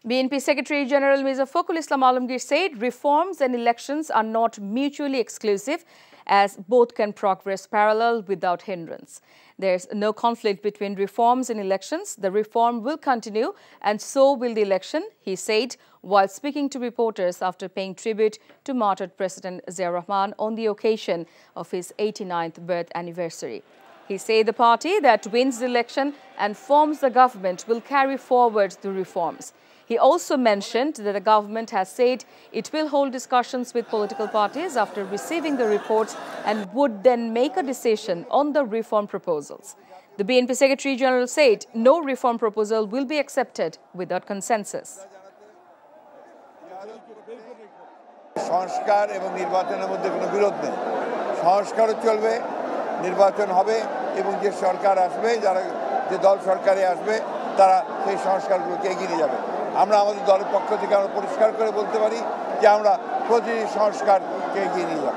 BNP Secretary General Mirza Fakhrul Islam Alamgir said reforms and elections are not mutually exclusive, as both can progress parallel without hindrance. There's no conflict between reforms and elections. The reform will continue and so will the election, he said, while speaking to reporters after paying tribute to martyred President Ziaur Rahman on the occasion of his 89th birth anniversary. He said the party that wins the election and forms the government will carry forward the reforms. He also mentioned that the government has said it will hold discussions with political parties after receiving the reports and would then make a decision on the reform proposals. The BNP Secretary General said no reform proposal will be accepted without consensus. সংস্কার এবং নির্বাচনের মধ্যে কোনো বিরোধ নেই। সংস্কারও চলবে, নির্বাচন হবে এবং যে সরকার আসবে, যে দল সরকারে আসবে তারা সেই সংস্কারগুলোকে এগিয়ে নিয়ে যাবে। আমরা আমাদের দলের পক্ষ থেকে আমরা পরিষ্কার করে বলতে পারি যে আমরা প্রতিটি সংস্কারকে এগিয়ে নিয়ে যাব।